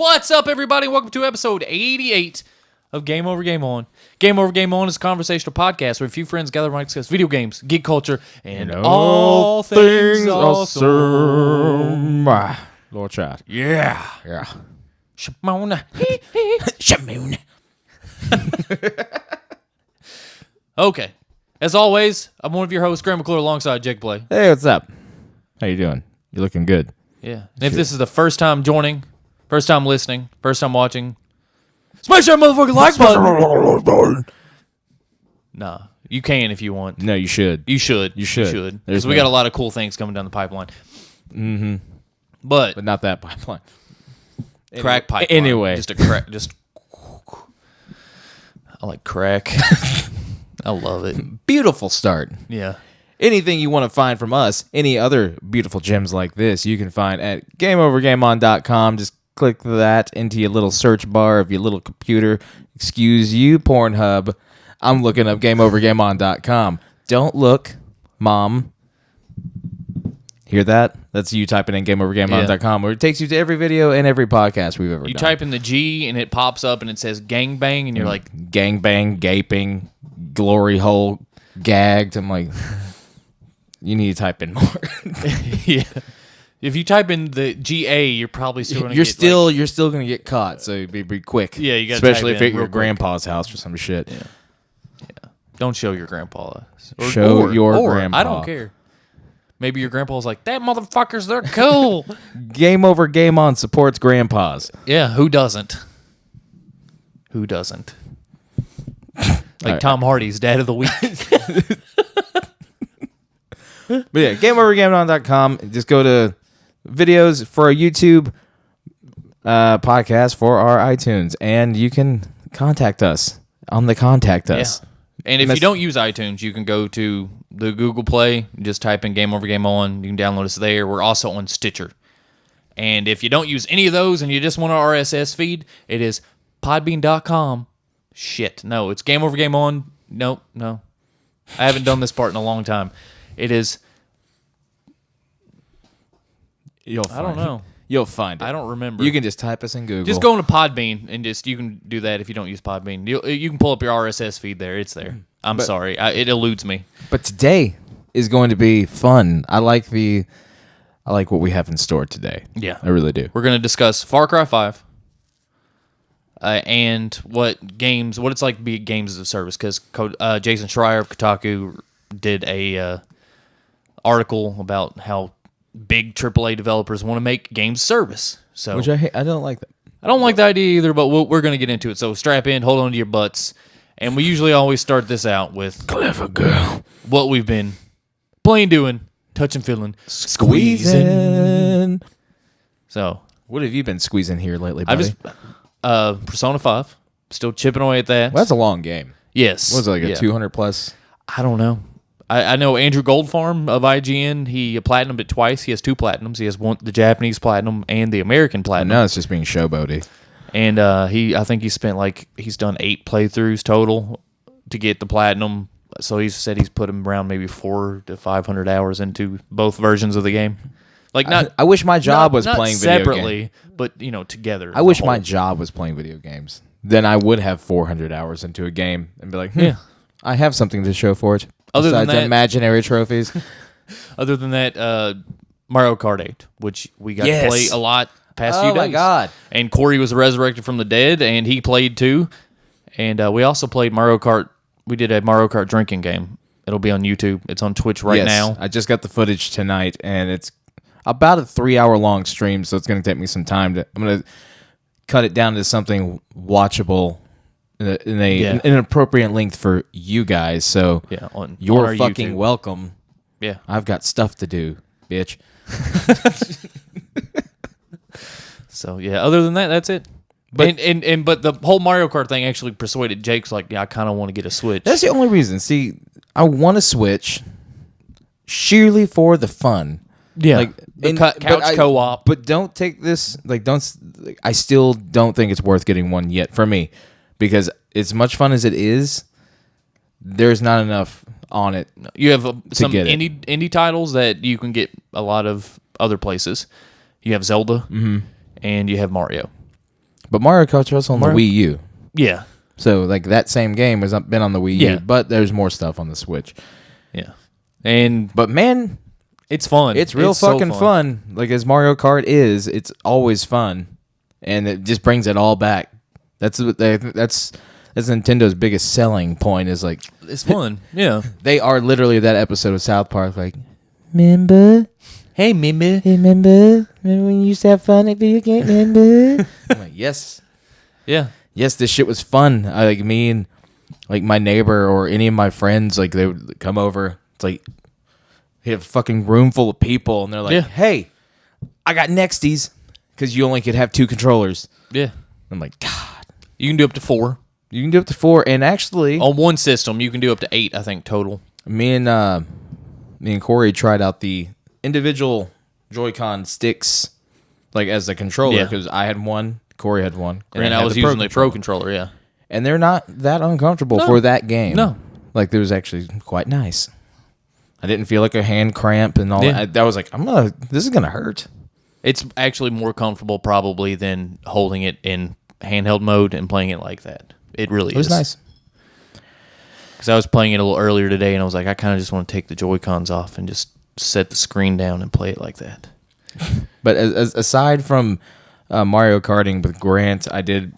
What's up, everybody? Welcome to episode 88 of Game Over Game On. Game Over Game On is a conversational podcast where a few friends gather around to discuss video games, geek culture, and all things awesome. Little chat. Yeah. Yeah. Shimona. Shimona. Okay. As always, I'm one of your hosts, Graham McClure, alongside Jake Play. Hey, what's up? How you doing? You looking good. Yeah. And if this is the first time joining, first time listening, first time watching, smash that motherfucking like button. Nah, you can if you want. No, you should. You should. You should. Because we got a lot of cool things coming down the pipeline. Mm-hmm. But not that pipeline. Crack pipeline. Anyway. Just a crack. I like crack. I love it. Beautiful start. Yeah. Anything you want to find from us, any other beautiful gems like this, you can find at GameOverGameOn.com. Just click that into your little search bar of your little computer. Excuse you, Pornhub. I'm looking up GameOverGameOn.com. Don't look, Mom. Hear that? That's you typing in GameOverGameOn.com, where it takes you to every video and every podcast we've ever done. You type in the G and it pops up and it says gangbang and you're like... Gangbang, gaping, glory hole, gagged. I'm like... You need to type in more. Yeah. If you type in the GA, you're probably still going to You're still going to get caught, so be quick. Yeah, you got to especially type if in at your real grandpa's house or some shit. Yeah. Don't show your grandpa. Show your grandpa. I don't care. Maybe your grandpa's like, that motherfuckers, they're cool. Game Over Game On supports grandpas. Yeah, who doesn't? Who doesn't? Like right. Tom Hardy's Dad of the Week. But yeah, GameOverGameOn.com. Just go to videos for our YouTube podcast for our iTunes, and you can contact us on the Contact Us. Yeah. And if you don't use iTunes, you can go to the Google Play, just type in Game Over Game On. You can download us there. We're also on Stitcher. And if you don't use any of those and you just want our RSS feed, it is podbean.com. Shit. No, it's Game Over Game On. No. I haven't done this part in a long time. It is... I don't know. You'll find it. I don't remember. You can just type us in Google. Just go into Podbean and you can do that if you don't use Podbean. You can pull up your RSS feed there. It's there. I'm sorry. It eludes me. But today is going to be fun. I like what we have in store today. Yeah. I really do. We're going to discuss Far Cry 5 and what it's like to be games as a service, because Jason Schreier of Kotaku did a article about how big AAA developers want to make games service. So, Which I don't like that. I don't like the idea either, but we're going to get into it. So strap in, hold on to your butts. And we usually always start this out with Clever girl. what we've been playing, doing, touching, feeling, Squeezing. So, What have you been squeezing here lately, buddy? I just Persona 5, still chipping away at that. Well, that's a long game. Yes. What was it, like a 200 plus? I don't know. I know Andrew Goldfarm of IGN. He platinumed it twice. He has 2 platinums. He has the Japanese platinum and the American platinum. No, it's just being showboaty. And I think he's done 8 playthroughs total to get the platinum. So he said he's put him around maybe 400 to 500 hours into both versions of the game. Like I wish my job was not playing video separately, games. but together. I wish my job was playing video games. Then I would have 400 hours into a game and be like, yeah, I have something to show for it. Other than besides that, imaginary trophies. Other than that, Mario Kart 8, which we got to play a lot past few days. Oh my God. And Corey was resurrected from the dead, and he played too. And we also played Mario Kart. We did a Mario Kart drinking game. It'll be on YouTube. It's on Twitch right now. I just got the footage tonight, and it's about a 3-hour long stream, so it's going to take me some time. I'm going to cut it down to something watchable in an appropriate length for you guys. So you're on fucking YouTube. welcome. Yeah. I've got stuff to do, bitch. So other than that, that's it. But but the whole Mario Kart thing actually persuaded Jake's like, I kind of want to get a Switch. That's the only reason. See, I want a Switch sheerly for the fun. Yeah, like couch co-op. But don't take this I still don't think it's worth getting one yet for me, because as much fun as it is, there's not enough on it. You have some indie titles that you can get a lot of other places. You have Zelda, and you have Mario. But Mario Kart's also on the Wii U. Yeah. So, like, that same game has been on the Wii U, Yeah. but there's more stuff on the Switch. Yeah. And But, man, it's fun. it's real so fucking fun. Like, as Mario Kart is, it's always fun. And it just brings it all back. That's Nintendo's biggest selling point is, like... It's fun. Yeah. They are literally that episode of South Park, like, remember? Hey, Mimi. Remember when you used to have fun at video game? Remember? I'm like, yes. Yeah. Yes, this shit was fun. I like me and like my neighbor or any of my friends, like they would come over. It's like they have a fucking room full of people, and they're like, Yeah. "Hey, I got Nexties," because you only could have 2 controllers. Yeah. I'm like, God, You can do up to 4. you can do up to 4, and actually, On one system, you can do up to 8, I think, total. me and Corey tried out the individual Joy-Con sticks, like as a controller, Yeah. because I had one, Corey had one, And I I had was the using the Pro controller, yeah. and they're not that uncomfortable for that game. No. Like, it was actually quite nice. I didn't feel like a hand cramp and all Yeah. that. I was like, this is gonna hurt. It's actually more comfortable probably than holding it in handheld mode and playing it like that. It really It was is. nice. Because I was playing it a little earlier today, and I was like, I kind of just want to take the Joy-Cons off and just set the screen down and play it like that. But as aside from Mario Karting with Grant, I did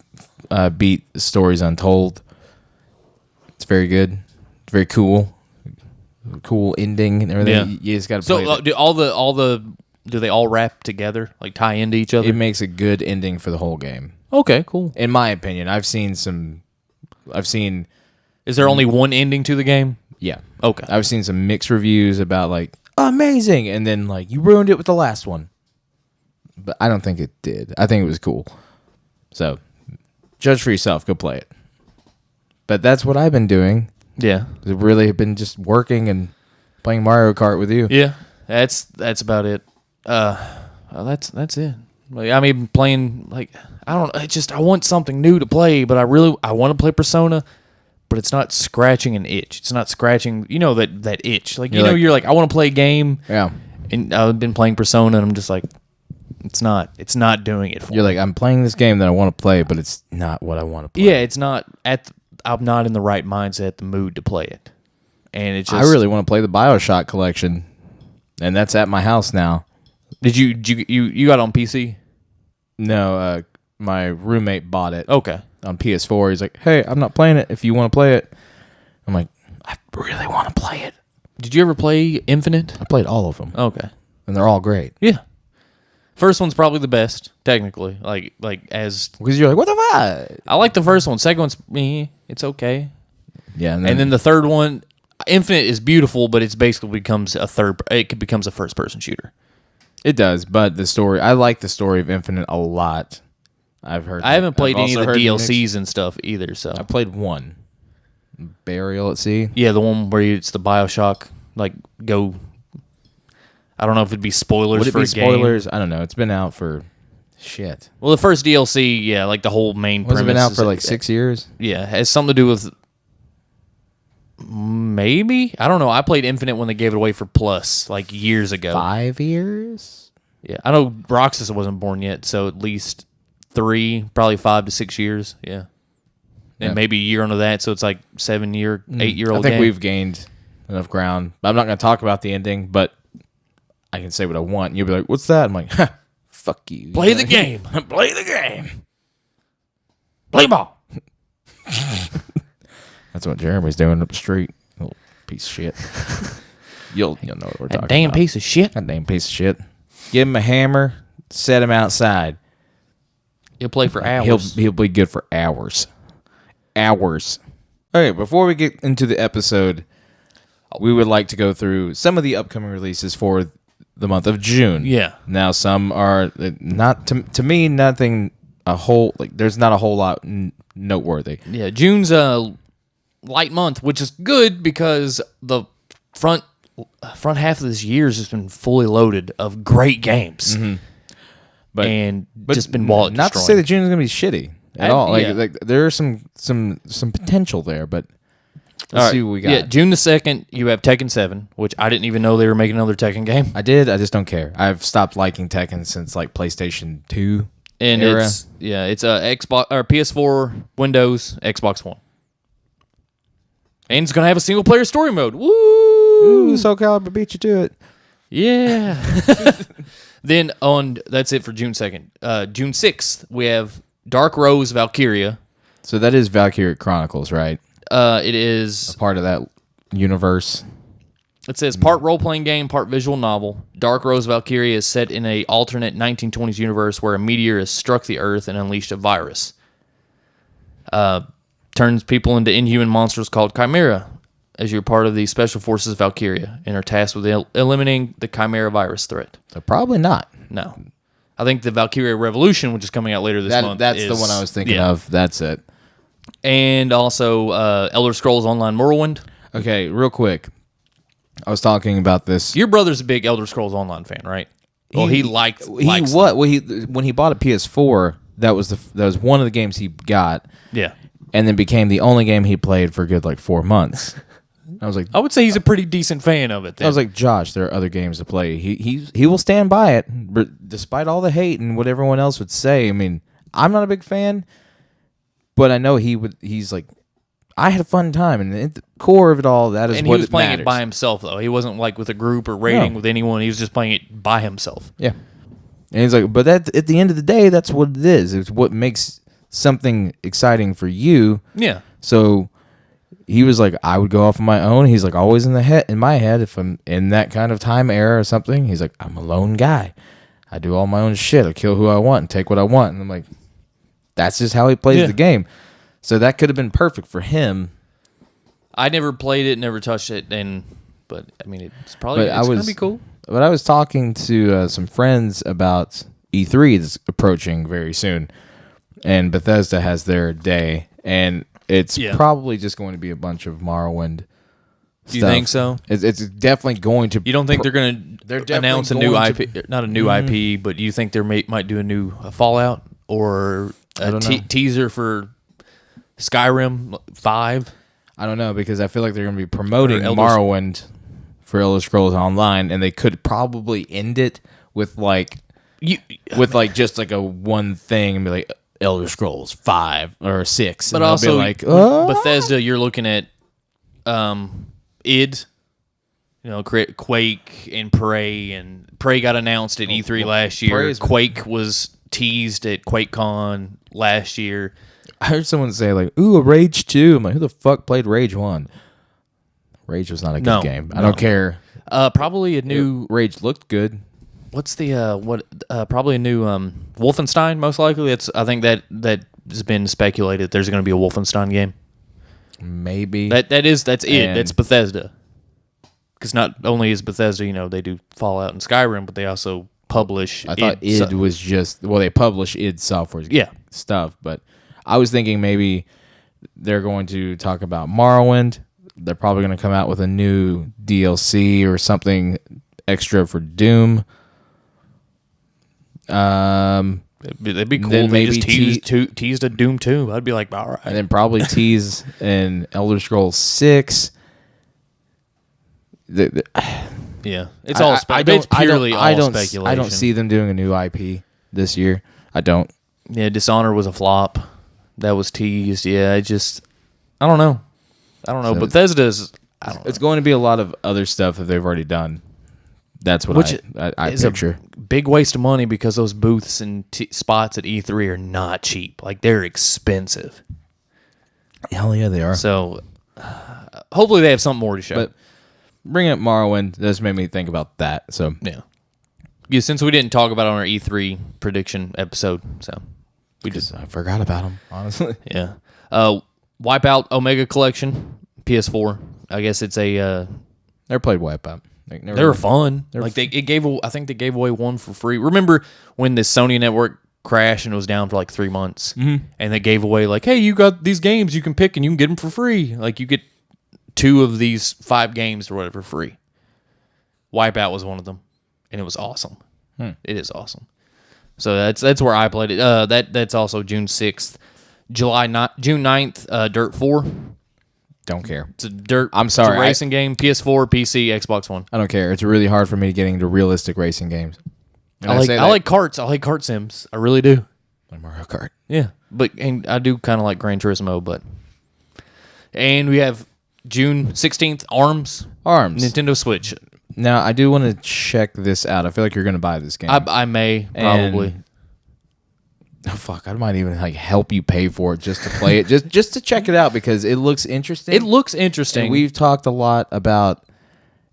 beat Stories Untold. It's very good. It's very cool. Cool ending and everything. Yeah. You just got to So play it. do they all wrap together, like tie into each other? It makes a good ending for the whole game. Okay, cool. In my opinion, I've seen Is there only one ending to the game? yeah. Okay. I've seen some mixed reviews about like amazing, and then like you ruined it with the last one. But I don't think it did. I think it was cool. So judge for yourself. Go play it. But that's what I've been doing. Yeah. I really have been just working and playing Mario Kart with you. Yeah. That's about it. That's it. Like, I mean, playing like I want something new to play, but I want to play Persona, but it's not scratching an itch. It's not scratching, that itch. Like, you're like I want to play a game. Yeah. And I've been playing Persona, and I'm just like, it's not doing it for me. You're like, I'm playing this game that I want to play, but it's not what I want to play. Yeah, it's not I'm not in the right mindset, the mood to play it. And it's just I really want to play the BioShock collection, and that's at my house now. Did you got it on PC? No, my roommate bought it Okay. on PS4. He's like, hey, I'm not playing it if you want to play it. I'm like, I really want to play it. Did you ever play Infinite? I played all of them, Okay. and they're all great. Yeah. First one's probably the best, technically. Like as Because you're like, what the fuck? I like the first one. Second one's it's okay. Yeah, And then the third one, Infinite is beautiful, but it becomes a first person shooter. it does, but the story, I like the story of Infinite a lot. I've heard. I haven't played I've any of also the heard DLCs and stuff either, so I played one, Burial at Sea. yeah, the one where it's the BioShock go. I don't know if it'd be spoilers Would it for be a game. spoilers? I don't know. It's been out for shit. Well, the first DLC, yeah, like the whole main Was it premise. been out is for like 6 years? Yeah, it has something to do with maybe. I don't know. I played Infinite when they gave it away for Plus like years ago. 5 years? Yeah, I know Roxas wasn't born yet, so at least 3, probably 5 to 6 years. Yeah, and Yeah. maybe a year under that, so it's like 8-year-old. I think we've gained enough ground. I'm not going to talk about the ending, but I can say what I want. You'll be like, what's that? I'm like, ha, fuck you. play the game. Play the game. Play ball. That's what Jeremy's doing up the street. Little piece of shit. You'll know what we're That talking damn about. piece of shit. That damn piece of shit. Give him a hammer, set him outside. He'll play for hours. He'll be good for hours. Hours. Okay, before we get into the episode, we would like to go through some of the upcoming releases for the month of June. Yeah. Now, some are not to me. Nothing a whole like. There's not a whole lot noteworthy. Yeah, June's a light month, which is good because the front half of this year has just been fully loaded of great games, But and just been wallet not to destroying. say that June is going to be shitty at all. Like, yeah. like there are some potential there, but let's see what we got. Yeah, June the 2nd, you have Tekken 7, which I didn't even know they were making another Tekken game. I did. I just don't care. I've stopped liking Tekken since like PlayStation 2. And era. it's a Xbox or PS4, Windows, Xbox One. And it's gonna have a single player story mode. Woo! Ooh, Soul Calibur beat you to it. Yeah. Then that's it for June 2nd. June 6th, we have Dark Rose Valkyria. So that is Valkyrie Chronicles, right? It is. Part of that universe. It says part role-playing game, part visual novel. Dark Rose Valkyria is set in a alternate 1920s universe where a meteor has struck the Earth and unleashed a virus. Turns people into inhuman monsters called Chimera, as you're part of the Special Forces Valkyria and are tasked with eliminating the Chimera virus threat. So probably not. No. I think the Valkyria Revolution, which is coming out later this month. That's the one I was thinking of. That's it. And also Elder Scrolls Online Morrowind. Okay, real quick. I was talking about this. Your brother's a big Elder Scrolls Online fan, right? Well, he likes When he bought a PS4, that was one of the games he got. Yeah. And then became the only game he played for a good 4 months. I was like, I would say he's a pretty decent fan of it. Then. I was like, Josh, there are other games to play. He will stand by it, despite all the hate and what everyone else would say. I mean, I'm not a big fan, but I know he would. He's like, I had a fun time, and at the core of it all, that is and what he was playing matters. it by himself, though. He wasn't like with a group or raiding with anyone. He was just playing it by himself. Yeah, and he's like, but at the end of the day, that's what it is. It's what makes something exciting for you. Yeah. So he was like, I would go off on my own. He's like, always in my head, if I'm in that kind of time era or something, he's like, I'm a lone guy. I do all my own shit. I kill who I want and take what I want. And I'm like, that's just how he plays the game. So that could have been perfect for him. I never played it, never touched it, but I mean, it's probably gonna be cool. But I was talking to some friends about E3 that's approaching very soon, and Bethesda has their day, and it's probably just going to be a bunch of Morrowind. Do you think so? It's definitely going to. You don't think they're going to announce a new IP? Not a new IP, but you think they might do a new Fallout or a teaser for Skyrim 5? I don't know, because I feel like they're going to be promoting Morrowind for Elder Scrolls Online, and they could probably end it with just a one thing and be like Elder Scrolls 5 or 6. But also, be like, Bethesda, you're looking at id, Quake and Prey, and Prey got announced at E3 last year. Quake was teased at QuakeCon last year. I heard someone say ooh, a Rage 2. I'm like, who the fuck played Rage 1? Rage was not a good game. I don't care. Probably a new Rage looked good. What's the probably a new Wolfenstein, most likely. I think that has been speculated there's going to be a Wolfenstein game. Maybe. That's it. That's Bethesda. Because not only is Bethesda, they do Fallout and Skyrim, but they also publish I thought id was just they publish id Software's stuff, but I was thinking maybe they're going to talk about Morrowind. They're probably going to come out with a new DLC or something extra for Doom. That'd be cool. Then maybe just teased a Doom 2. I'd be like, all right. And then probably tease an Elder Scrolls 6. Yeah, it's all. It's purely all speculation. I don't see them doing a new IP this year. I don't. Yeah, Dishonored was a flop. That was teased. Yeah, I don't know. So Bethesda's. It's going to be a lot of other stuff that they've already done. That's what I picture. A big waste of money because those booths and spots at E3 are not cheap. They're expensive. Hell yeah, they are. So hopefully they have something more to show. But bringing up Morrowind just made me think about that. So yeah. Since we didn't talk about it on our E3 prediction episode, so I forgot about them, honestly. Yeah. Wipeout Omega Collection, PS4. I guess it's a. Never played Wipeout. They were fun. I think they gave away one for free. Remember when the Sony network crashed and it was down for 3 months, and they gave away hey, you got these games you can pick and you can get them for free. You get 2 of these 5 games or whatever free. Wipeout was one of them, and it was awesome. It is awesome. So that's where I played it. That's also June 6th. June 9th, Dirt 4. Don't care. It's a dirt. I'm sorry. It's a racing game. PS4, PC, Xbox One. I don't care. It's really hard for me to get into realistic racing games. I like karts. I like kart sims. I really do. like Mario Kart. Yeah, and I do kind of like Gran Turismo, and we have June 16th, ARMS, Nintendo Switch. Now, I do want to check this out. I feel like you're going to buy this game. I may, probably. Oh, fuck, I might even like help you pay for it just to play it, just to check it out because it looks interesting. It looks interesting. And we've talked a lot about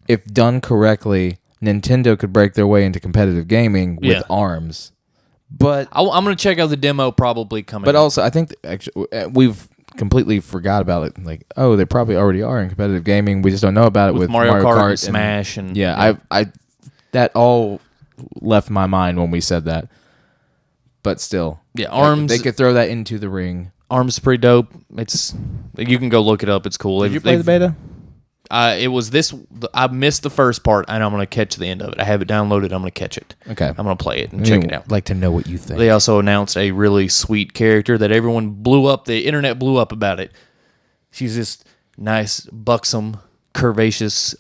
if done correctly, Nintendo could break their way into competitive gaming with ARMS. But I'm going to check out the demo probably coming. But also, I think actually, we've completely forgot about it. Like, oh, they probably already are in competitive gaming. We just don't know about it with Mario Kart and and Smash and I that all left my mind when we said that. But still, yeah, ARMS. They could throw that into the ring. ARMS is pretty dope. You can go look it up. It's cool. Did you play the beta? It was this. I missed the first part, and I'm going to catch the end of it. I have it downloaded. I'm going to catch it. Okay, I'm going to play it and check it out. Like to know what you think. They also announced a really sweet character that everyone blew up. The internet blew up about it. She's this nice, buxom, curvaceous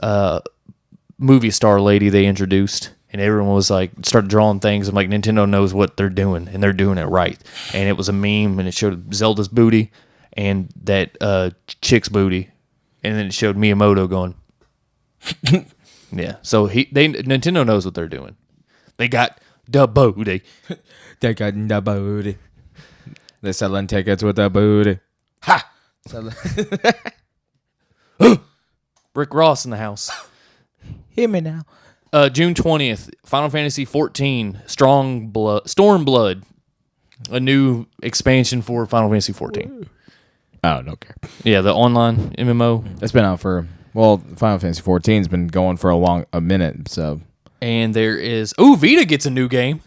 movie star lady they introduced. And everyone was like, started drawing things. I'm like, Nintendo knows what they're doing, and they're doing it right. And it was a meme, and it showed Zelda's booty and that chick's booty, and then it showed Miyamoto going, yeah. So Nintendo knows what they're doing. They got the booty. They got the booty. They're selling tickets with the booty. Ha! Rick Ross in the house. Hear me now. June 20th, Final Fantasy XIV, Stormblood, a new expansion for Final Fantasy XIV. Oh, no care. Yeah, the online MMO. It's been out for, Final Fantasy XIV's been going for a minute, so. And there is, Vita gets a new game.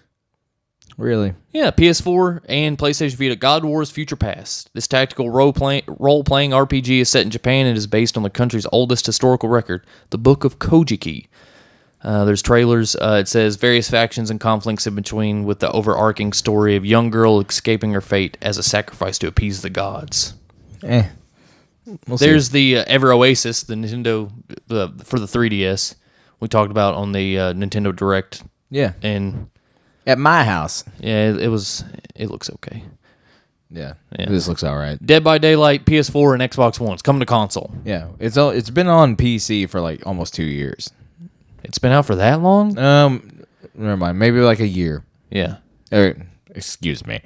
Really? Yeah, PS4 and PlayStation Vita, God Wars Future Past. This tactical role-playing RPG is set in Japan and is based on the country's oldest historical record, the Book of Kojiki. There's trailers. It says various factions and conflicts in between with the overarching story of young girl escaping her fate as a sacrifice to appease the gods. There's the Ever Oasis, the Nintendo for the 3DS. We talked about on the Nintendo Direct. Yeah. And at my house. Yeah, it looks okay. Yeah. This looks all right. Dead by Daylight, PS4 and Xbox One. It's coming to console. Yeah. It's been on PC for like almost 2 years. It's been out for that long? Never mind. Maybe like a year. Yeah. Excuse me.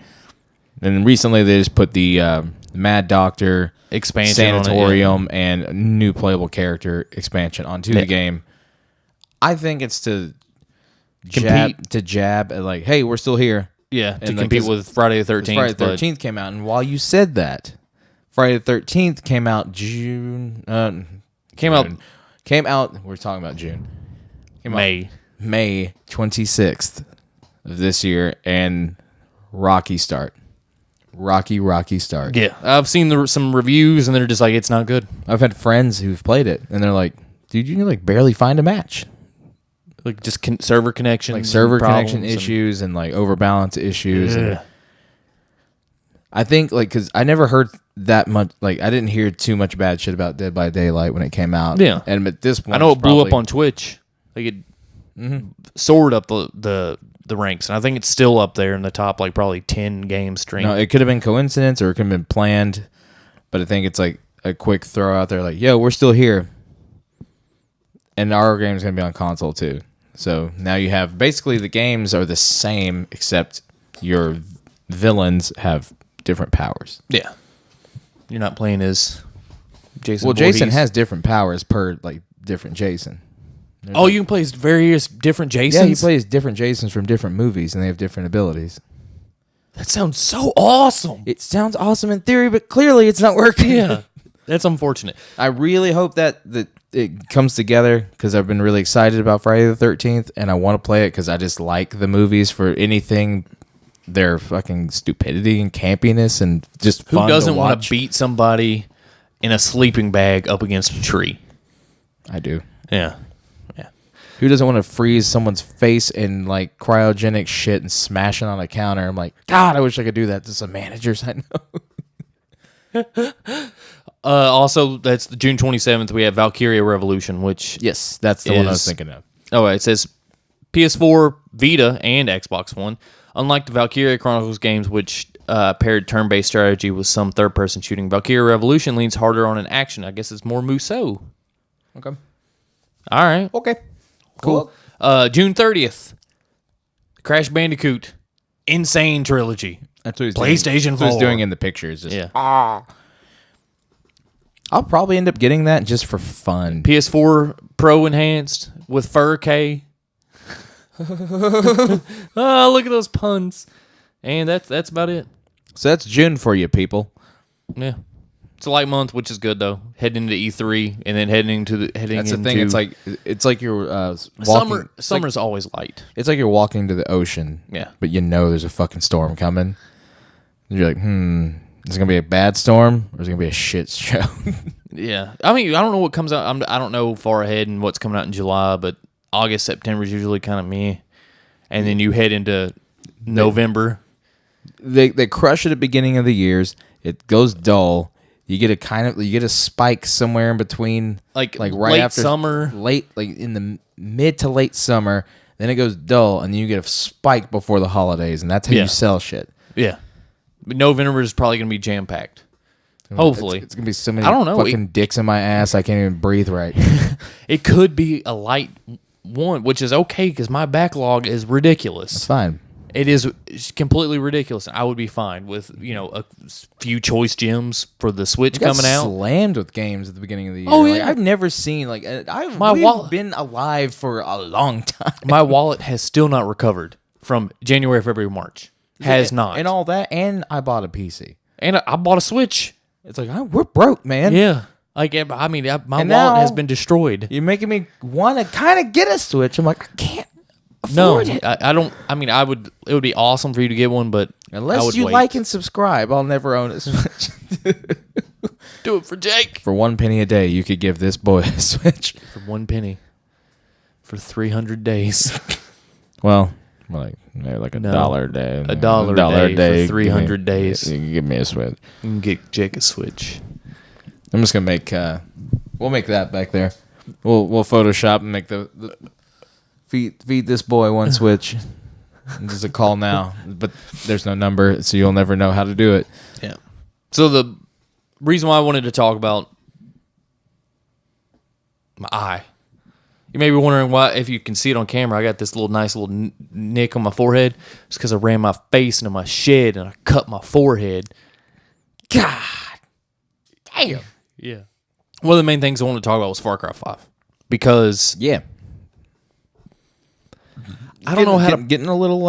And recently they just put the Mad Doctor expansion Sanatorium on it, and new playable character expansion onto the game. I think it's to jab at like, hey, we're still here. Yeah, to compete with Friday the 13th. Friday the 13th came out, and while you said that, Friday the 13th came out June. Came out. We're talking about June. May 26th of this year, and Rocky Start. Yeah, I've seen some reviews, and they're just like, it's not good. I've had friends who've played it, and they're like, dude, you can like barely find a match. Like just server connection, like server connection issues and like overbalance issues. Yeah. And I think like because I never heard that much. Like I didn't hear too much bad shit about Dead by Daylight when it came out. Yeah, and at this point, I know it blew up on Twitch. Like it soared up the ranks, and I think it's still up there in the top, like probably 10 games streamed. No, it could have been coincidence or it could have been planned, but I think it's like a quick throw out there, like, yo, we're still here, and our game's gonna be on console too. So now you have basically the games are the same except your villains have different powers. Yeah, you're not playing as Jason. Well, Voorhees. Jason has different powers per like different Jason. You can play as various different Jasons? Yeah, you play as different Jasons from different movies, and they have different abilities. That sounds so awesome. It sounds awesome in theory, but clearly it's not working. Yeah, that's unfortunate. I really hope that it comes together because I've been really excited about Friday the 13th, and I want to play it because I just like the movies for anything, their fucking stupidity and campiness and just fun to watch. Who doesn't want to beat somebody in a sleeping bag up against a tree? I do. Yeah. Who doesn't want to freeze someone's face in like cryogenic shit and smash it on a counter? I'm like, God, I wish I could do that to some managers I know. Also, that's the June 27th. We have Valkyria Revolution, which yes, that's the one I was thinking of. Oh, it says PS4, Vita, and Xbox One. Unlike the Valkyria Chronicles games, which paired turn-based strategy with some third-person shooting, Valkyria Revolution leans harder on an action. I guess it's more Musou. Okay. All right. Okay. Cool. June 30th, Crash Bandicoot Insane Trilogy. That's what he's PlayStation doing. That's what he's 4. doing in the pictures. Just, Yeah. I'll probably end up getting that just for fun. PS4 Pro enhanced with 4K. Oh, look at those puns. And that's about it. So that's June for you, people. Yeah. It's a light month, which is good though. Heading into E3 and then heading That's the thing. It's like you're walking. summer. Summer's always light. It's like you're walking to the ocean. Yeah. But you know there's a fucking storm coming. You're like, is it gonna be a bad storm or is it gonna be a shit show? Yeah. I mean, I don't know what comes out. I don't know far ahead and what's coming out in July, but August, September is usually kind of meh. And then you head into November. They crush it at the beginning of the years. It goes dull. You get a spike somewhere in between, Like right late after summer. like in the mid to late summer. Then it goes dull, and then you get a spike before the holidays, and that's how Yeah. you sell shit. Yeah. But November is probably going to be jam-packed. Hopefully. It's gonna be so many I don't know. fucking dicks in my ass. I can't even breathe right. It could be a light one, which is okay because my backlog is ridiculous. It's fine. It is completely ridiculous. I would be fine with, a few choice gems for the Switch Got coming out. slammed with games at the beginning of the year. Oh, Like, yeah. I've never seen we've been alive for a long time. My wallet has still not recovered from January, February, March. Has not. And all that, and I bought a PC. And I bought a Switch. It's like we're broke, man. Yeah. Like, I mean, my And wallet now- has been destroyed. You're making me want to kind of get a Switch. I'm like, I can't No, afford it. I don't. I mean, it would be awesome for you to get one, but I Unless would you wait. like and subscribe, I'll never own a Switch. Do it for Jake. For 1 penny a day, you could give this boy a Switch. For 1 penny. For 300 days. Well, maybe like a No. dollar a day. A dollar a day for 300 days. You can give me a Switch. You can get Jake a Switch. I'm just gonna make. We'll make that back there. We'll Photoshop and make the feed this boy one Switch. This is a call now, but there's no number, so you'll never know how to do it. Yeah. So the reason why I wanted to talk about my eye. You may be wondering why, if you can see it on camera, I got this nice little nick on my forehead. It's because I ran my face into my shed and I cut my forehead. God damn. Yeah. One of the main things I wanted to talk about was Far Cry 5. Because Yeah. I don't know how to... getting a little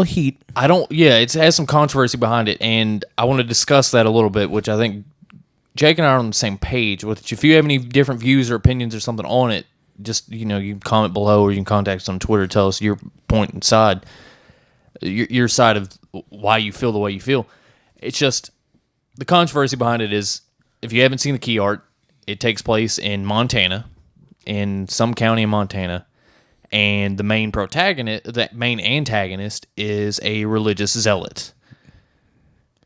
heat. it has some controversy behind it, and I want to discuss that a little bit, which I think Jake and I are on the same page. Which, if you have any different views or opinions or something on it, just, you can comment below, or you can contact us on Twitter, tell us your point and side, your side of why you feel the way you feel. It's just, the controversy behind it is, if you haven't seen the key art, it takes place in Montana, in some county in Montana. And the main antagonist is a religious zealot.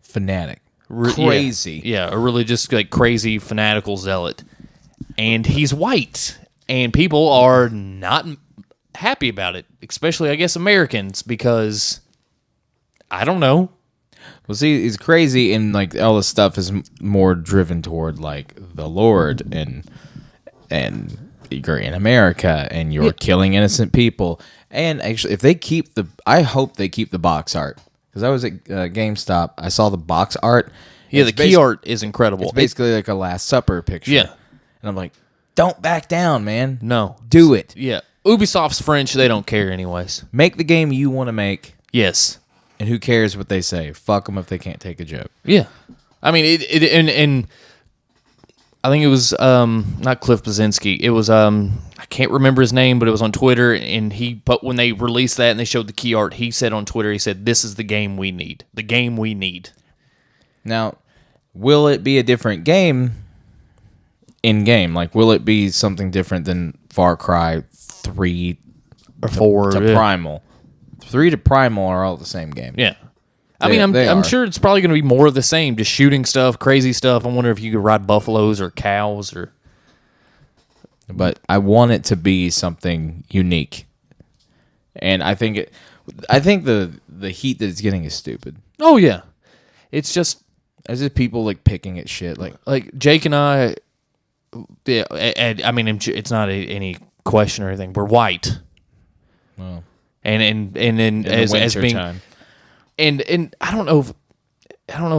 Fanatic. Crazy. Yeah, a religious, crazy, fanatical zealot. And he's white. And people are not happy about it. Especially, I guess, Americans. Because, I don't know. Well, see, he's crazy, and all this stuff is more driven toward the Lord, and you're in America, and you're killing innocent people. And actually, I hope they keep the box art, because I was at GameStop. I saw the box art. Yeah, the key art is incredible. It's basically like a Last Supper picture. Yeah. And I'm like, don't back down, man. No. Do it. Yeah. Ubisoft's French. They don't care anyways. Make the game you want to make. Yes. And who cares what they say? Fuck them if they can't take a joke. Yeah. I mean, and I think it was not Cliff Blazinski. It was I can't remember his name, but it was on Twitter, and when they released that and they showed the key art, he said on Twitter, he said, "This is the game we need. The game we need." Now, will it be a different game in game? Will it be something different than Far Cry 3 Or 4 to Primal? 3 to Primal are all the same game. Yeah. I mean, They I'm are. sure it's probably going to be more of the same, just shooting stuff, crazy stuff. I wonder if you could ride buffaloes or cows or... But I want it to be something unique. And I think I think the heat that it's getting is stupid. Oh yeah, it's just As if people like picking at shit. like Jake and I. Yeah, and, I mean it's not any question or anything. We're white, Well, and then in as the winter being time. and I don't know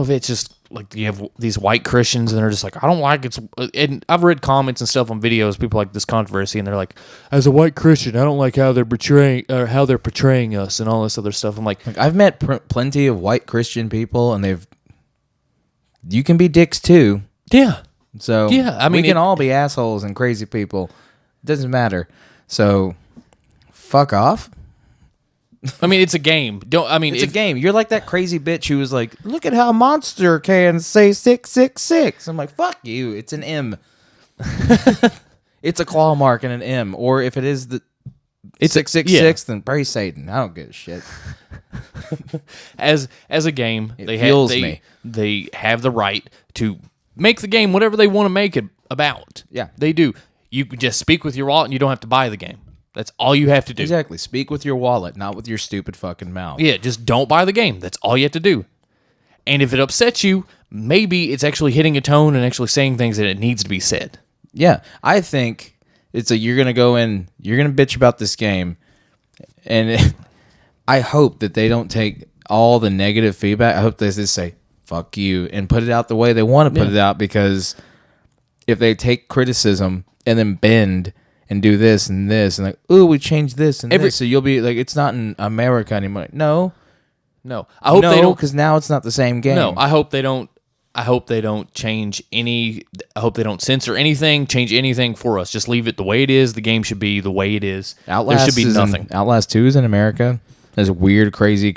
if it's just like you have these white Christians and they're just like I don't like it's. And I've read comments and stuff on videos. People like this controversy and they're like, as a white Christian, I don't like how they're portraying us and all this other stuff. I'm like I've met plenty of white Christian people, and you can be dicks too. yeah. So Yeah, I mean, we can all be assholes and crazy people. It doesn't matter. So fuck off. I mean, it's a game. It's a game. You're like that crazy bitch who was like, look at how Monster can say 666. I'm like, fuck you. It's an M. It's a claw mark and an M. Or if it is it's 666, then praise Satan. I don't give a shit. as a game, It they fuels have me. they have the right to make the game whatever they want to make it about. Yeah. They do. You can just speak with your wallet and you don't have to buy the game. That's all you have to do. Exactly. Speak with your wallet, not with your stupid fucking mouth. Yeah, just don't buy the game. That's all you have to do. And if it upsets you, maybe it's actually hitting a tone and actually saying things that it needs to be said. Yeah, I think it's you're gonna go in, you're gonna bitch about this game, and I hope that they don't take all the negative feedback. I hope they just say "fuck you" and put it out the way they want to put it out. Because if they take criticism and then bend and do this and like, ooh, we changed this and this, so you'll be like, it's not in America anymore. No, I hope they don't. because now it's not the same game. No, I hope they don't. I hope they don't change any. I hope they don't censor anything, change anything for us. Just leave it the way it is. The game should be the way it is. Outlast there should be nothing. Outlast 2 is in America. There's weird, crazy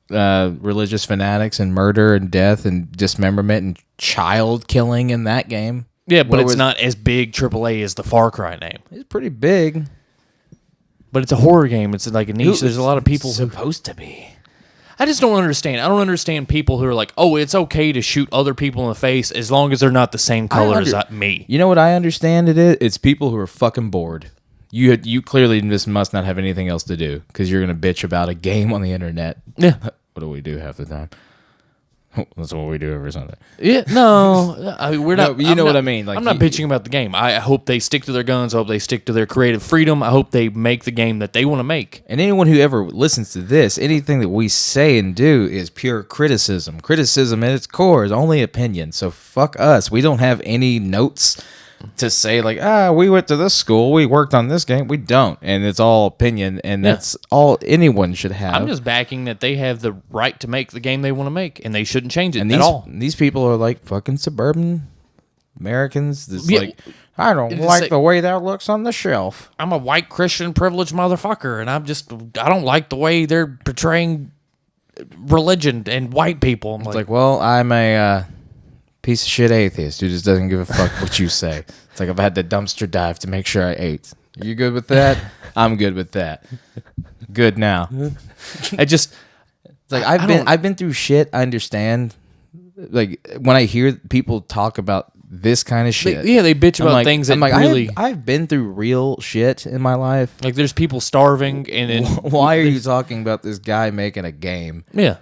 religious fanatics and murder and death and dismemberment and child killing in that game. Yeah, but it's not as big AAA as the Far Cry name. It's pretty big. But it's a horror game. It's like a niche. There's a lot of people supposed to be. I just don't understand. I don't understand people who are like, oh, it's okay to shoot other people in the face as long as they're not the same color as me. You know what I understand it is? It's people who are fucking bored. You clearly just must not have anything else to do because you're going to bitch about a game on the internet. Yeah. What do we do half the time? That's what we do every Sunday. Yeah, no, we're not. No, you know what I mean. Like, I'm not bitching about the game. I hope they stick to their guns. I hope they stick to their creative freedom. I hope they make the game that they want to make. And anyone who ever listens to this, anything that we say and do is pure criticism. Criticism at its core is only opinion. So fuck us. We don't have any notes to say like, we went to this school, we worked on this game. We don't. And it's all opinion, and that's all anyone should have. I'm just backing that they have the right to make the game they want to make, and they shouldn't change it and at all. These people are like fucking suburban Americans. That's Yeah. like, I don't like the way that looks on the shelf. I'm a white Christian privileged motherfucker, and I don't like the way they're portraying religion and white people. I'm It's like, well, I'm a piece of shit atheist who just doesn't give a fuck what you say. It's like I've had to dumpster dive to make sure I ate. You good with that? I'm good with that. Good now. it's like I've been through shit. I understand. Like when I hear people talk about this kind of shit, they bitch about things that really. I've been through real shit in my life. Like there's people starving, and why are you talking about this guy making a game? Yeah.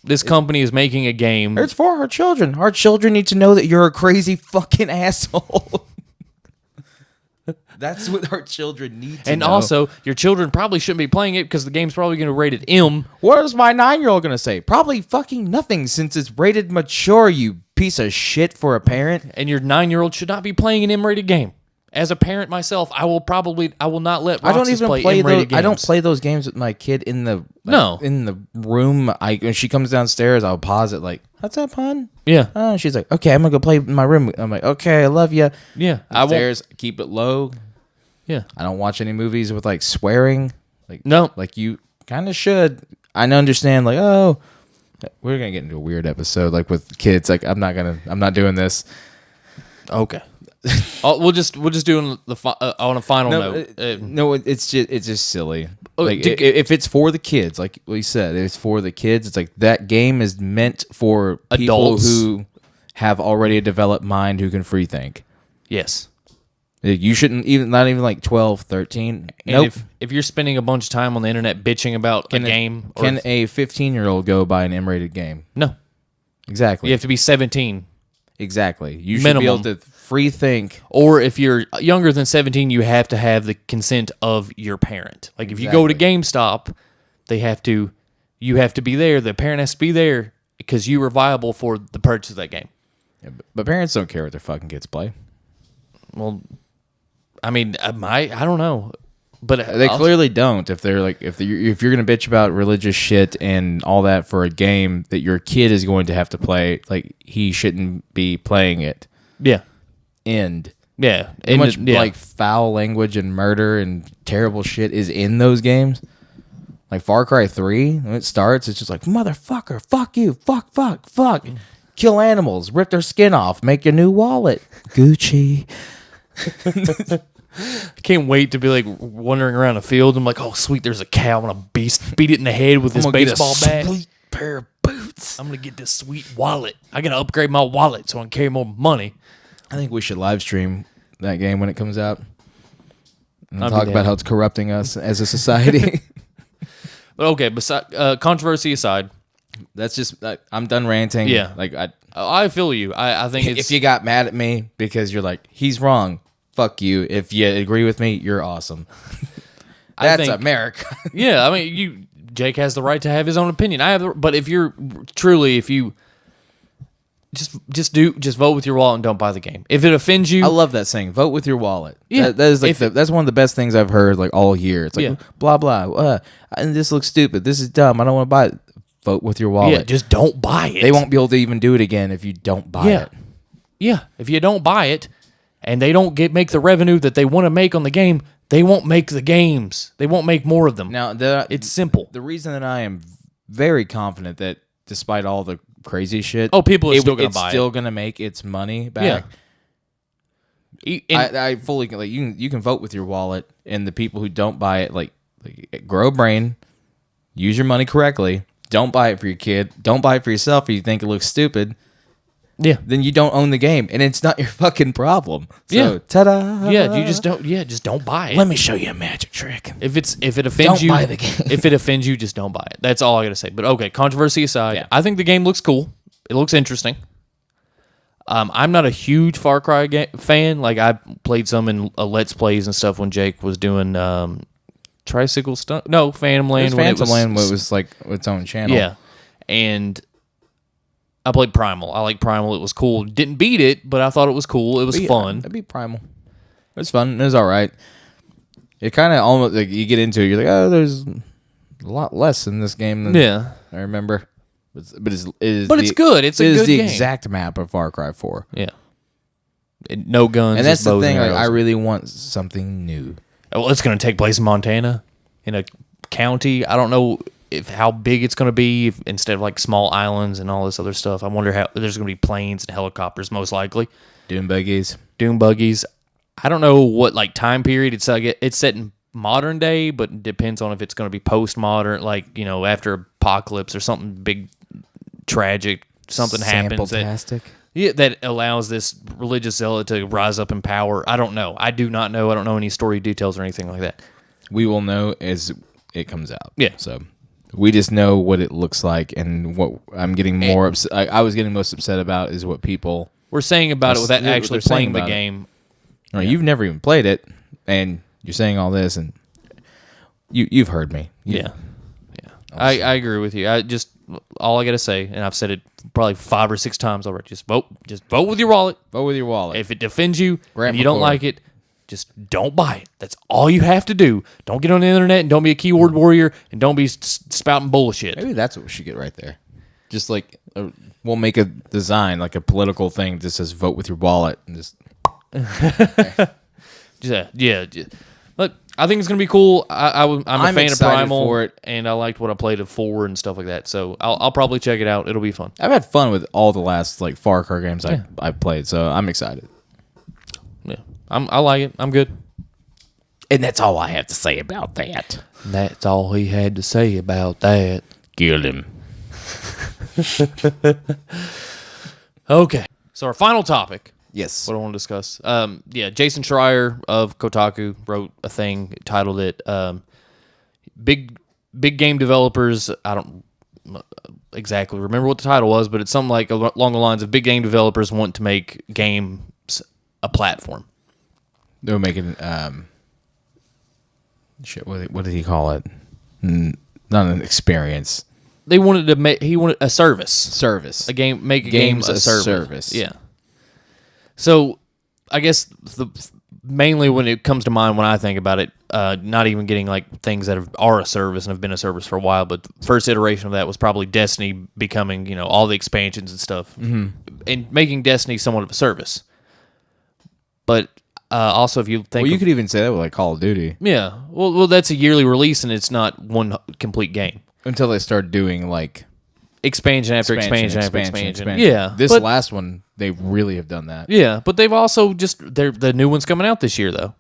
This company is making a game. It's for our children. Our children need to know that you're a crazy fucking asshole. That's what our children need to know. And also, your children probably shouldn't be playing it because the game's probably going to rate it M. What is my 9-year-old going to say? Probably fucking nothing since it's rated mature, you piece of shit for a parent. And your 9-year-old should not be playing an M-rated game. As a parent myself, I will not let Roxas play M-rated games. I don't play those games with my kid in the room. When she comes downstairs, I'll pause it like, what's up, hon? Yeah. She's like, okay, I'm going to go play in my room. I'm like, okay, I love you. Yeah. Upstairs, keep it low. Yeah. I don't watch any movies with like swearing. Like no. Like you kind of should. I understand like, oh, we're going to get into a weird episode like with kids. Like I'm not doing this. Okay. we'll just do on a final note. No, it's just silly. Like if it's for the kids, like we said, if it's for the kids, it's like that game is meant for people adults who have already a developed mind who can free think. Yes. You shouldn't even, not even like 12, 13. And Nope. if you're spending a bunch of time on the internet bitching about a game, Can a 15-year-old go buy an M-rated game? no, Exactly. you have to be 17. Exactly. You should Minimum. be able to free think. Or if you're younger than 17, you have to have the consent of your parent. Like if you go to GameStop, you have to be there. The parent has to be there because you were viable for the purchase of that game. Yeah, but parents don't care what their fucking kids play. Well, I mean, I don't know, but They clearly don't. If you're gonna bitch about religious shit and all that for a game that your kid is going to have to play, like he shouldn't be playing it. yeah, End. yeah, How much yeah. like foul language and murder and terrible shit is in those games. Like Far Cry 3, when it starts, it's just like motherfucker, fuck you, fuck, kill animals, rip their skin off, make a new wallet, Gucci. I can't wait to be like wandering around a field. I'm like, oh sweet, there's a cow. I'm gonna beat it in the head with this baseball bat. Sweet pair of boots. I'm gonna get this sweet wallet. I gotta upgrade my wallet so I can carry more money. I think we should live stream that game when it comes out and I'll talk do about that. how it's corrupting us as a society. But okay, controversy aside, That's just I'm done ranting. Yeah. Like I feel you. I think it's if you got mad at me because you're like he's wrong, fuck you. If you agree with me, you're awesome. I That's think- America. yeah. I mean, Jake has the right to have his own opinion. But if you just vote with your wallet and don't buy the game. If it offends you, I love that saying. Vote with your wallet. Yeah. That is like If- that's one of the best things I've heard like all year. It's like Yeah. blah blah. And this looks stupid. This is dumb. I don't want to buy it. Vote with your wallet. yeah, just don't buy it. They won't be able to even do it again if you don't buy Yeah. it. Yeah, if you don't buy it and they don't make the revenue that they want to make on the game, they won't make the games. They won't make more of them. Now It's simple. the reason that I am very confident that despite all the crazy shit, People are still going to it's buy still gonna make its money it. back. Yeah. And- I fully like you can vote with your wallet, and the people who don't buy it like grow a brain, use your money correctly. Don't buy it for your kid. Don't buy it for yourself if you think it looks stupid. yeah. Then you don't own the game, and it's not your fucking problem. So, Yeah. ta-da! Yeah, you just don't buy it. Let me show you a magic trick. If it offends Don't you, buy the game. if it offends you, just don't buy it. That's all I got to say. But okay, controversy aside, Yeah. I think the game looks cool. It looks interesting. I'm not a huge Far Cry fan. Like I played some in Let's Plays and stuff when Jake was doing Tricycle Stunt. No, Phantom Land. Phantom Land was like its own channel. Yeah, and I played Primal. I like Primal. It was cool. Didn't beat it, but I thought it was cool. It was fun. That'd be Primal. It was fun. It was all right. It kind of almost like you get into it, you're like, oh, there's a lot less in this game than Yeah, I remember. But it's good. It's a it is good the game. exact map of Far Cry 4. yeah. No guns. And that's just the bows thing. and Like, I arrows. really want something new. Well, it's going to take place in Montana, in a county. I don't know how big it's going to be instead of like small islands and all this other stuff. I wonder how there's going to be planes and helicopters, most likely. Dune buggies. Dune buggies. I don't know what like time period it's like. It's set in modern day, but it depends on if it's going to be postmodern, like after apocalypse or something big, tragic, something happens that allows this religious zealot to rise up in power. I don't know. I do not know. I don't know any story details or anything like that. We will know as it comes out. Yeah. So we just know what it looks like, and what I'm getting more upset. I was getting most upset about is what people. We're saying about it without Yeah, what actually they're saying playing the about it. game. You've never even played it, and you're saying all this, and you've heard me. Yeah. I agree with you. All I got to say, and I've said it probably 5 or 6 times already, just vote with your wallet. Vote with your wallet. If it offends you Grant and you don't McCord. like it, just don't buy it. That's all you have to do. Don't get on the internet and don't be a keyboard warrior and don't be spouting bullshit. Maybe that's what we should get right there. Just like we'll make a design, like a political thing that says "vote with your wallet," and just Yeah. Look, I think it's gonna be cool. I'm a fan of excited Primal, for it. and I liked what I played of 4 and stuff like that. So I'll probably check it out. It'll be fun. I've had fun with all the last like Far Cry games I've played, so I'm excited. Yeah, I like it. I'm good. And that's all I have to say about that. That's all he had to say about that. Kill him. Okay. So our final topic, Yes. What I want to discuss. Yeah, Jason Schreier of Kotaku wrote a thing, titled it "Big Game Developers." I don't exactly remember what the title was, but it's something like along the lines of big game developers want to make games a platform. They were making shit. What did he call it? Not an experience. They wanted to make. He wanted a service. Service. A game. Make a game a service. Yeah. So, I guess mainly when it comes to mind when I think about it, not even getting like things that are a service and have been a service for a while, but the first iteration of that was probably Destiny becoming, all the expansions and stuff, and making Destiny somewhat of a service. But also, if you think, Well, you could even say that with like Call of Duty yeah, well, that's a yearly release and it's not one complete game. until they start doing like Expansion after expansion after expansion. Yeah, This but- last one, they really have done that. Yeah, but they've also the new one's coming out this year though.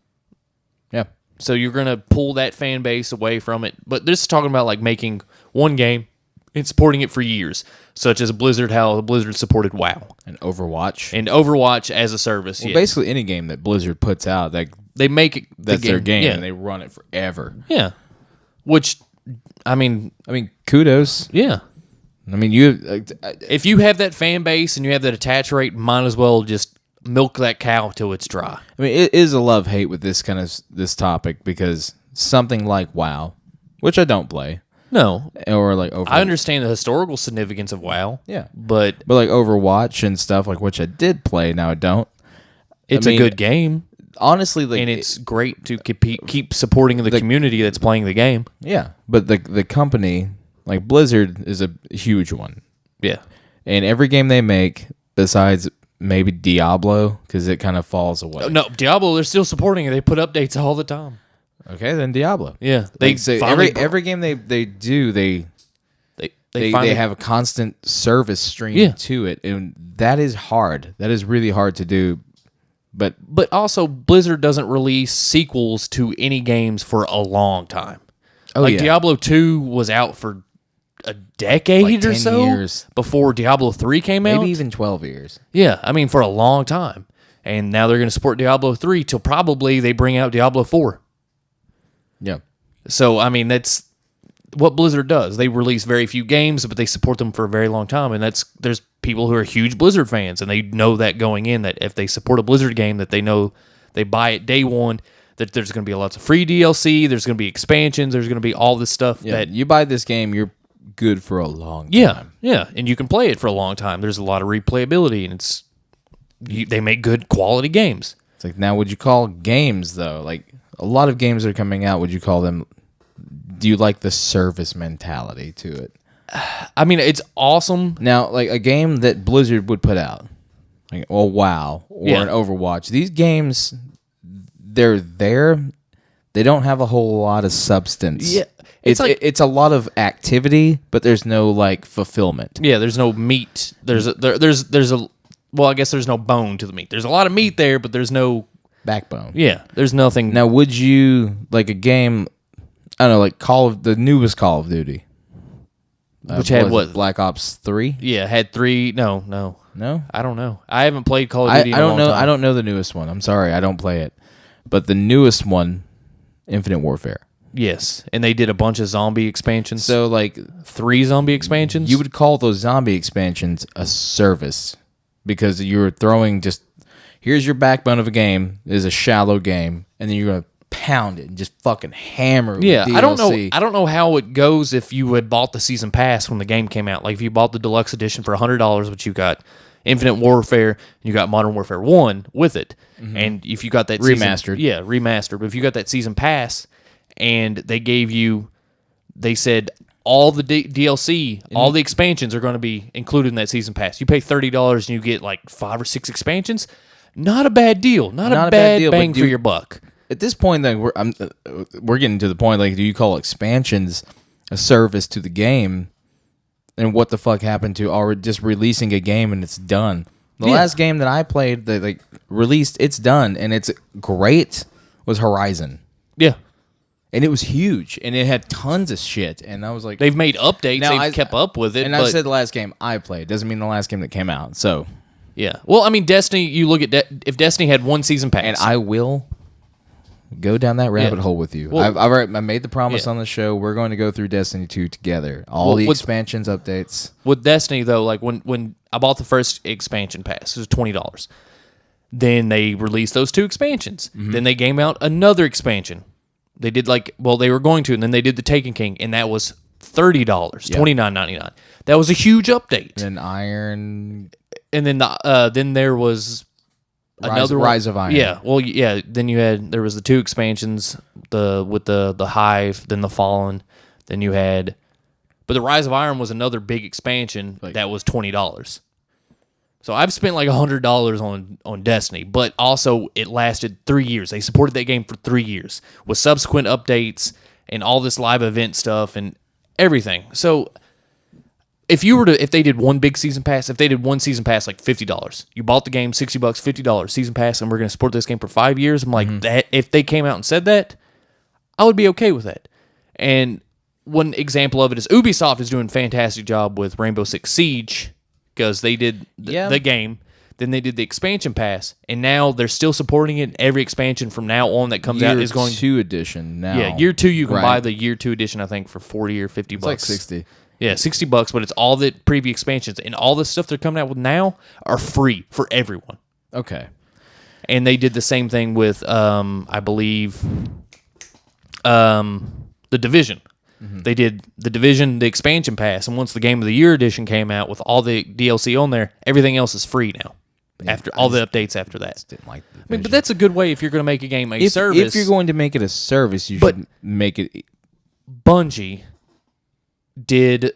Yeah. So you're going to pull that fan base away from it. But this is talking about like making one game and supporting it for years, such as Blizzard, how Blizzard supported WoW. And Overwatch. And Overwatch as a service. Well, yes. basically any game that Blizzard puts out, They make it that's their game, Yeah. and they run it forever. Yeah. Which, I mean, Kudos. yeah. I mean, you. If you have that fan base and you have that attach rate, might as well just milk that cow till it's dry. I mean, it is a love-hate with this topic because something like WoW, which I don't play, No. or like Overwatch. I understand the historical significance of WoW. Yeah. But But like Overwatch and stuff, like which I did play, now I don't. it's I mean, a good game. Honestly, like And it's great to keep supporting the community that's playing the game. yeah, but the company like Blizzard is a huge one, Yeah. and every game they make, besides maybe Diablo, because it kind of falls away. No, Diablo, they're still supporting it. They put updates all the time. Okay, then Diablo. Yeah. They say every game they do they have a constant service stream to it, and that is hard. That is really hard to do. But also, Blizzard doesn't release sequels to any games for a long time. Oh, yeah. Diablo 2 was out for a decade Like or 10 so years. before Diablo 3 came out. maybe even 12 years. Yeah, I mean, for a long time. And now they're going to support Diablo 3 till probably they bring out Diablo 4. Yeah. So, I mean, that's what Blizzard does. They release very few games, but they support them for a very long time. And there's people who are huge Blizzard fans, and they know that going in, that if they support a Blizzard game, that they know they buy it day one, that there's going to be lots of free DLC, there's going to be expansions, there's going to be all this stuff Yeah. that... You buy this game, you're good for a long time. Yeah, and you can play it for a long time. There's a lot of replayability, and they make good quality games. It's like, now would you call games though? Like a lot of games that are coming out, would you call them? Do you like the service mentality to it? I mean, it's awesome. Now, like a game that Blizzard would put out, like WoW or Yeah. an Overwatch. These games, they're there. They don't have a whole lot of substance. Yeah, it's a lot of activity, but there's no like fulfillment. Yeah, there's no meat. There's a well, I guess there's no bone to the meat. There's a lot of meat there, but there's no Backbone. Yeah, there's nothing. Now, would you like a game? I don't know, like the newest Call of Duty, Which had what? Black Ops 3? Yeah, had 3. No, No, I don't know. I haven't played Call of I Duty. in a don't long know. time. I don't know the newest one. I'm sorry, I don't play it. But the newest one, Infinite Warfare. Yes, and they did a bunch of zombie expansions. So like 3 zombie expansions. you would call those zombie expansions a service because you're throwing just here's your backbone of a game is a shallow game, and then you're gonna pound it and just fucking hammer it. with Yeah, I don't know. DLC. I don't know how it goes if you had bought the season pass when the game came out. Like if you bought the deluxe edition for $100, which you got Infinite Warfare, you got Modern Warfare 1 with it, and if you got that Remastered. remastered. But if you got that season pass, and they said all the DLC, all the expansions are going to be included in that season pass. You pay $30 and you get like 5 or 6 expansions. Not a bad deal. Not a bad deal, but bang for your buck. At this point, then we're getting to the point. Like, do you call expansions a service to the game? And what the fuck happened to already just releasing a game and it's done? The Yeah. last game that I played that like released, it's done and it's great, was Horizon, Yeah. and it was huge and it had tons of shit. And I was like, They've made updates. Now, They've kept up with it. and but I said the last game I played doesn't mean the last game that came out. So Yeah. Well, I mean, Destiny. You look at if Destiny had one season pass, And I will go down that rabbit Yeah. hole with you. Well- I've already I made the promise Yeah. on the show. We're going to go through Destiny 2 together. All Well, the with- expansions, updates. with Destiny though, like when I bought the first expansion pass, it was $20. Then they released those 2 expansions. Then they came out another expansion. They did they were going to, and then they did the Taken King, and that was $30, $29.99. That was a huge update. And Iron. And then then there was another Rise of Iron. Yeah, well, yeah. Then there was the 2 expansions, with the Hive, then the Fallen. Then you had, but the Rise of Iron was another big expansion that was $20. So I've spent like $100 on Destiny, but also it lasted 3 years. They supported that game for 3 years with subsequent updates and all this live event stuff and everything. So if they did one big season pass, if they did one season pass like $50, you bought the game $60, $50 season pass, and we're going to support this game for 5 years. I'm like that. If they came out and said that, I would be okay with that. And one example of it is Ubisoft is doing a fantastic job with Rainbow Six Siege. Because they did the game, then they did the expansion pass, and now they're still supporting it. Every expansion from now on that comes out is going Year 2 edition now. Yeah, year 2 you can Right. buy the year 2 edition. I think for $40 or $50. It's like 60. Yeah, $60, but it's all the previous expansions and all the stuff they're coming out with now are free for everyone. Okay. And they did the same thing with, I believe, the Division. They did the Division, the expansion pass, and once the Game of the Year edition came out with all the DLC on there, everything else is free now. After all the updates after that, Didn't like the I mean, but that's a good way if you're going to make a game a service. If you're going to make it a service, you But- should make it. Bungie did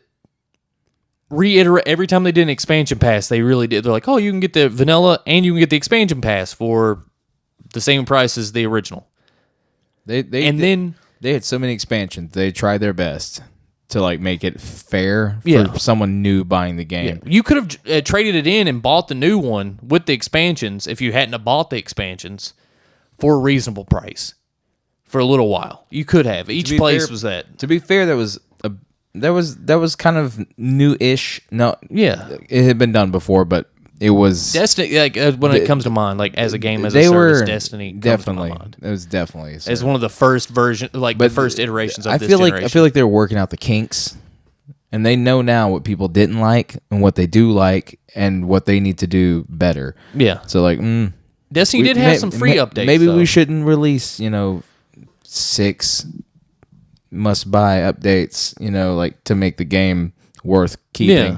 reiterate every time they did an expansion pass. They really did. They're like, oh, you can get the vanilla and you can get the expansion pass for the same price as the original. Then They had so many expansions. They tried their best to like make it fair for Yeah. someone new buying the game. you could have traded it in and bought the new one with the expansions if you hadn't have bought the expansions for a reasonable price for a little while. You could have. Each be place fair- was that. To be fair, that was kind of new-ish. No, Yeah. it had been done before, but it was Destiny, like when it comes to mind, like as a game as they a service, were Destiny comes definitely. to my mind. It was definitely a As service. one of the first version, like the first iterations of I this feel generation. like I feel like they're working out the kinks, and they know now what people didn't like and what they do like and what they need to do better. Yeah. So like, Destiny did have some free updates. Maybe though. we shouldn't release 6 must-buy updates. Like to make the game worth keeping. Yeah.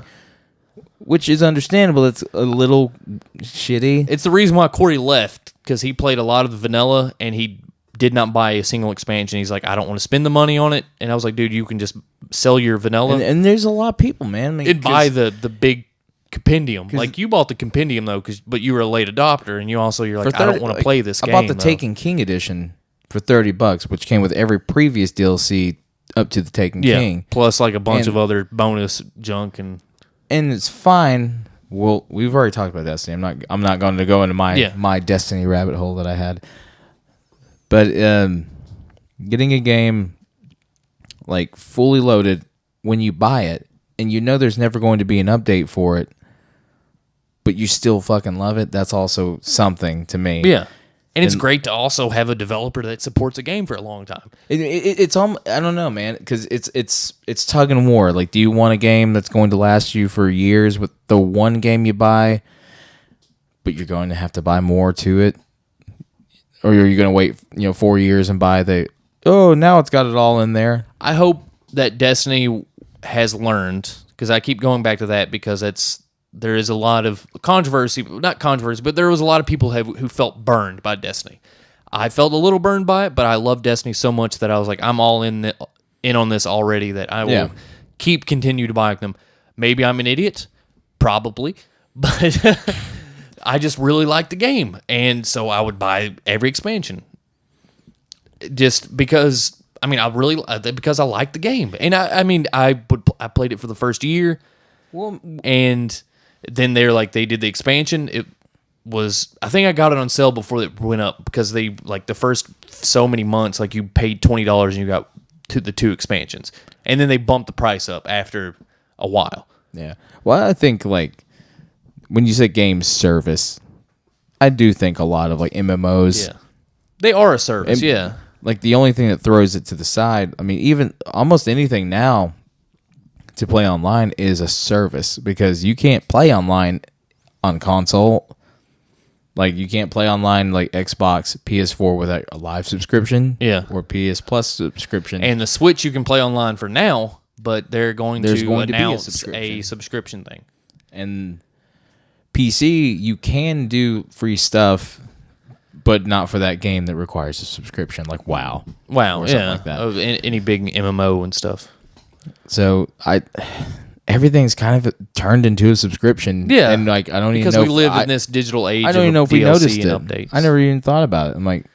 Which is understandable. It's a little shitty. It's the reason why Corey left, because he played a lot of the vanilla and he did not buy a single expansion. He's like, I don't want to spend the money on it. And I was like, dude, you can just sell your vanilla And there's a lot of people, man. I mean, and buy the big compendium. Like you bought the compendium though, but you were a late adopter, and you're like, I don't want to play this game. I bought the though. Taken King edition for $30, which came with every previous DLC up to the Taken yeah, King, plus like a bunch And- of other bonus junk and and it's fine. Well, we've already talked about Destiny. I'm not going to go into Yeah. my Destiny rabbit hole that I had, but getting a game like fully loaded when you buy it and you know there's never going to be an update for it, but you still fucking love it. That's also something to me. yeah. And it's great to also have a developer that supports a game for a long time. It's I don't know, man, because it's tug and war. Like, do you want a game that's going to last you for years with the one game you buy, but you're going to have to buy more to it, or are you going to wait 4 years and buy now it's got it all in there? I hope that Destiny has learned, because I keep going back to that because there is a lot of controversy, not controversy, but there was a lot of people who felt burned by Destiny. I felt a little burned by it, but I love Destiny so much that I was like, I'm all in on this already, that I will continue to buy them. Maybe I'm an idiot, probably, but I just really like the game, and so I would buy every expansion just because. I mean, because I like the game, and I played it for the first year, and then they did the expansion. It was, I think I got it on sale before it went up, because they the first so many months, you paid $20 and you got the 2 expansions, and then they bumped the price up after a while. Yeah. Well, I think when you say game service, I do think a lot of like MMOs. Yeah. They are a service, And- yeah. Like the only thing that throws it to the side, I mean, even almost anything now to play online is a service because you can't play online on console. Like you can't play online like Xbox, PS4 without a live subscription, Yeah. or PS Plus subscription. And the Switch you can play online for now, but they're going There's to going to be a announce subscription. a subscription thing. And PC, you can do free stuff, but not for that game that requires a subscription, like WoW. Wow, Or something yeah. like that. Of any big MMO and stuff. So everything's kind of turned into a subscription. Yeah. And like I don't Because even know we live I, in this digital age I don't of even know if we DLC noticed it. and updates. I never even thought about it. I'm like,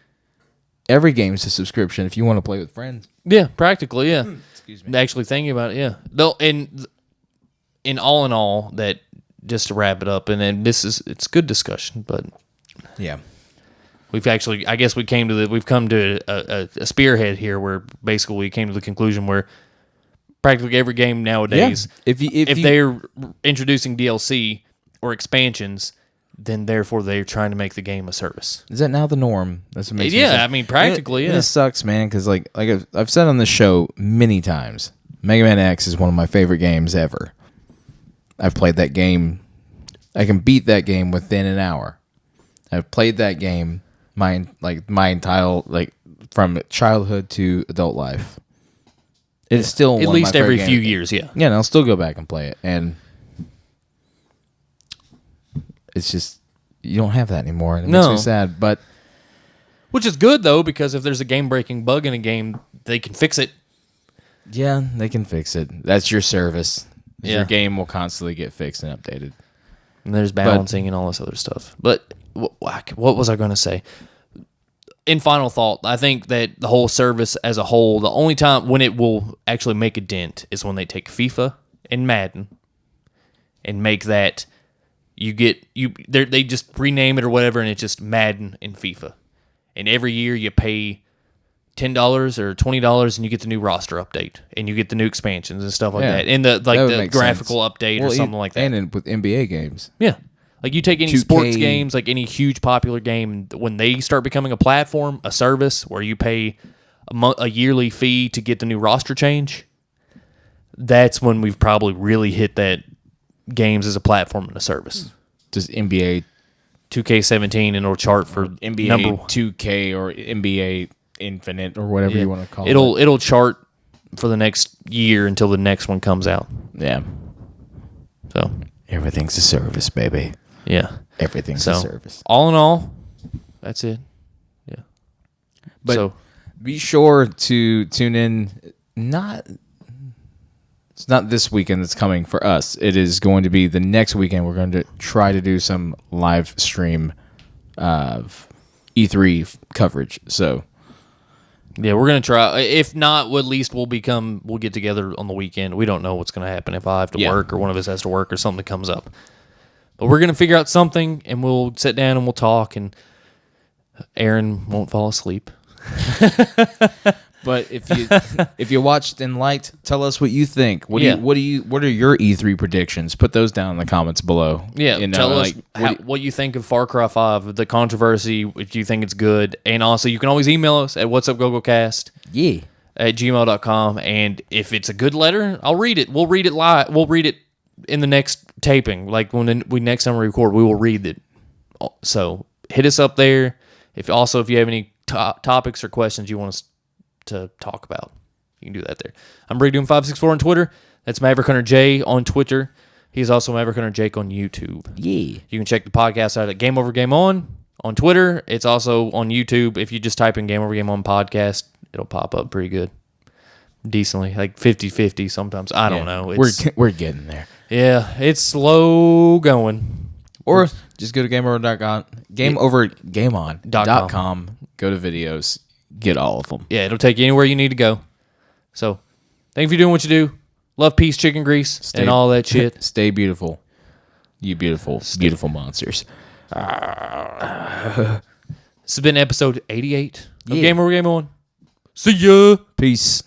every game's a subscription if you want to play with friends. Yeah, practically, yeah. Excuse me. Actually thinking about it, yeah. Though in all, that just to wrap it up, and then it's good discussion, but Yeah. we've actually, I guess we've come to a spearhead here where basically we came to the conclusion where practically every game nowadays, If you they're introducing DLC or expansions, then therefore they're trying to make the game a service. is that now the norm? That's what makes me Yeah, sad. I mean, practically, And yeah. it sucks, man, because like I've said on the show many times, Mega Man X is one of my favorite games ever. I've played that game. I can beat that game within an hour. I've played that game my entire from childhood to adult life. It's still At one of least my every favorite few games. years, yeah. Yeah, and I'll still go back and play it, and it's just you don't have that anymore, and it makes No. me sad. But Which is good, though, because if there's a game-breaking bug in a game, they can fix it. yeah, they can fix it. That's your service. Yeah. Your game will constantly get fixed and updated. And there's balancing and all this other stuff. But what was I going to say? In final thought, I think that the whole service as a whole, the only time when it will actually make a dent is when they take FIFA and Madden and make that they just rename it or whatever, and it's just Madden and FIFA. And every year you pay $10 or $20 and you get the new roster update and you get the new expansions and stuff like Yeah. that. And the That would the make graphical sense. update Well, or something like that. And with NBA games. Yeah. Like you take any 2K. sports games, like any huge popular game, when they start becoming a platform, a service where you pay a yearly fee to get the new roster change, that's when we've probably really hit that games as a platform and a service. Just NBA 2K17 and it'll chart for NBA number 2K or NBA Infinite or whatever yeah. you want to call it. It'll chart for the next year until the next one comes out. Yeah. So Everything's a service, baby. yeah. Everything's So a service. all in all, that's it. Yeah. But so be sure to tune in. It's not this weekend that's coming for us. It is going to be the next weekend. We're going to try to do some live stream of E3 coverage. So yeah, we're gonna try. If not, at least we'll get together on the weekend. We don't know what's gonna happen if I have to Yeah. work or one of us has to work or something comes up. But we're gonna figure out something, and we'll sit down and we'll talk. And Aaron won't fall asleep. but if you watched and liked, tell us what you think. What Yeah. what are your E3 predictions? Put those down in the comments below. Yeah, You know, tell us like, what you think of Far Cry 5, the controversy, if you think it's good. And also, you can always email us at whatsupgogocast yeah. at gmail.com. And if it's a good letter, I'll read it. We'll read it live. We'll read it in the next taping. Like when we next time we record, we will read it. So hit us up there. If you have any topics or questions you want us to talk about, you can do that there. I'm BrickDoom564 on Twitter. That's Maverick Hunter J on Twitter. He's also Maverick Hunter Jake on YouTube. Yeah. You can check the podcast out at Game Over Game On Twitter. It's also on YouTube. If you just type in Game Over Game On podcast, it'll pop up pretty good. Decently, like 50-50 sometimes. I don't know. We're getting there. Yeah, it's slow going. Or just go to gameovergameon.com. Go to videos. Get all of them. Yeah, it'll take you anywhere you need to go. So, thank you for doing what you do. Love, peace, chicken grease, and all that shit. Stay beautiful. You beautiful, beautiful monsters. This has been episode 88 of Yeah. Game Over Game On. See ya! Peace.